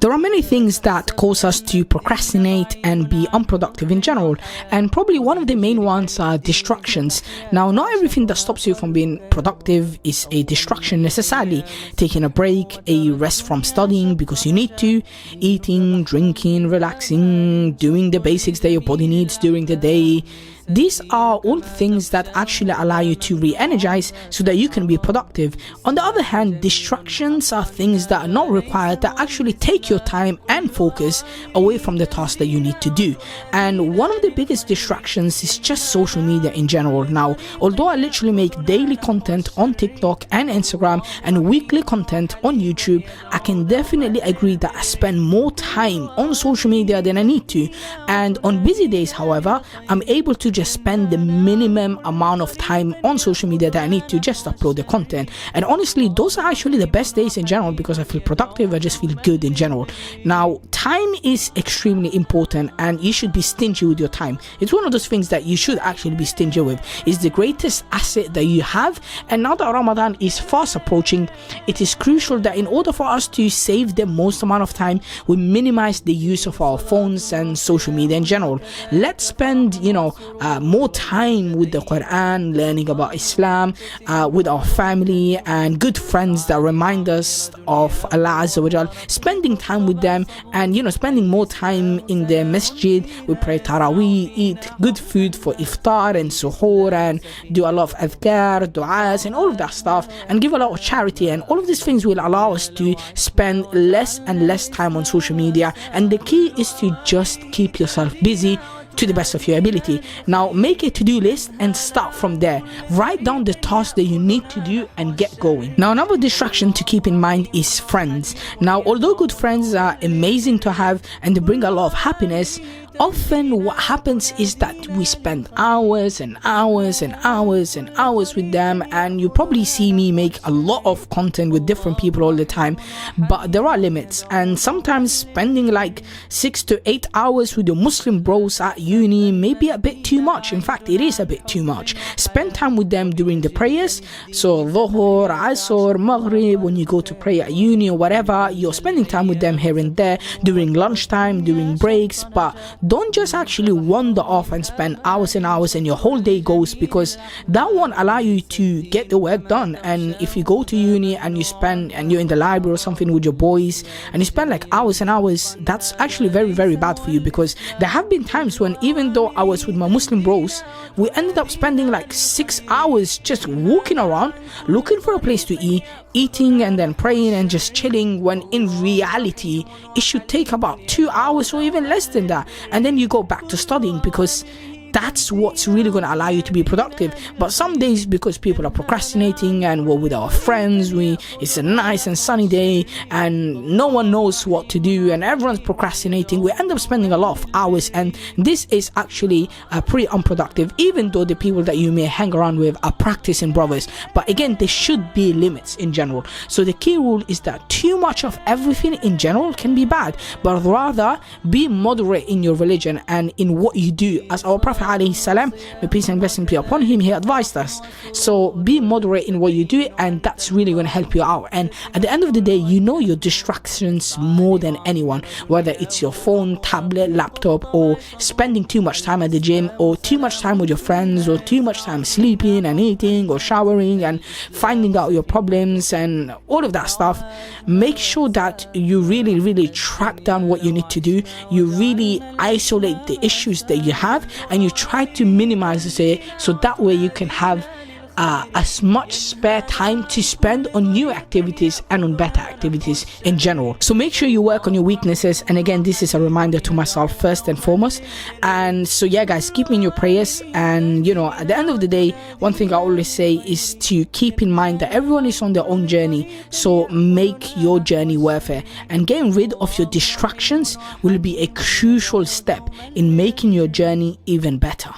There are many things that cause us to procrastinate and be unproductive in general, and probably one of the main ones are distractions. Now, not everything that stops you from being productive is a distraction necessarily. Taking a break, a rest from studying because you need to, eating, drinking, relaxing, doing the basics that your body needs during the day. These are all things that actually allow you to re-energize so that you can be productive. On the other hand, distractions are things that are not required, that actually take your time and focus away from the task that you need to do. And one of the biggest distractions is just social media in general. Now, although I literally make daily content on TikTok and Instagram and weekly content on YouTube, I can definitely agree that I spend more time on social media than I need to. And on busy days, however, I'm able to just spend the minimum amount of time on social media that I need to just upload the content. And honestly, those are actually the best days in general because I feel productive, I just feel good in general. Now, time is extremely important and you should be stingy with your time. It's one of those things that you should actually be stingy with. It's the greatest asset that you have, and now that Ramadan is fast approaching, it is crucial that in order for us to save the most amount of time, we minimize the use of our phones and social media in general. Let's spend more time with the Quran, learning about Islam, with our family and good friends that remind us of Allah Azza wa Jal, spending time with them, and spending more time in the masjid. We pray Taraweeh, eat good food for iftar and suhoor, and do a lot of adhkar, du'as and all of that stuff, and give a lot of charity. And all of these things will allow us to spend less and less time on social media. And the key is to just keep yourself busy to the best of your ability. Now, make a to-do list and start from there. Write down the tasks that you need to do and get going. Now, another distraction to keep in mind is friends. Now, although good friends are amazing to have and they bring a lot of happiness, often what happens is that we spend hours and hours and hours and hours with them, and you probably see me make a lot of content with different people all the time, but there are limits. And sometimes spending like 6 to 8 hours with your Muslim bros at uni may be a bit too much. In fact, it is a bit too much. Spend time with them during the prayers, so Dhuhr, Asr, Maghrib, when you go to pray at uni or whatever, you're spending time with them here and there, during lunchtime, during breaks, but don't just actually wander off and spend hours and hours and your whole day goes, because that won't allow you to get the work done. And if you go to uni and you're in the library or something with your boys and you spend like hours and hours, that's actually very, very bad for you, because there have been times when even though I was with my Muslim bros, we ended up spending like 6 hours just walking around looking for a place to eat, eating and then praying and just chilling, when in reality it should take about 2 hours or even less than that. And then you go back to studying, because that's what's really going to allow you to be productive. But some days, because people are procrastinating and we're with our friends, it's a nice and sunny day and no one knows what to do and everyone's procrastinating, we end up spending a lot of hours, and this is actually pretty unproductive, even though the people that you may hang around with are practicing brothers. But again, there should be limits in general. So the key rule is that too much of everything in general can be bad, but rather be moderate in your religion and in what you do. As our Prophet alayhi salam, may peace and blessing be upon him, he advised us. So be moderate in what you do, and that's really going to help you out. And at the end of the day, you know your distractions more than anyone, whether it's your phone, tablet, laptop, or spending too much time at the gym, or too much time with your friends, or too much time sleeping and eating or showering and finding out your problems and all of that stuff. Make sure that you really, really track down what you need to do. You really isolate the issues that you have and you try to minimize it, so that way you can have as much spare time to spend on new activities and on better activities in general. So make sure you work on your weaknesses, and again, this is a reminder to myself first and foremost. And so yeah guys, keep me in your prayers. And at the end of the day, one thing I always say is to keep in mind that everyone is on their own journey, so make your journey worth it, and getting rid of your distractions will be a crucial step in making your journey even better.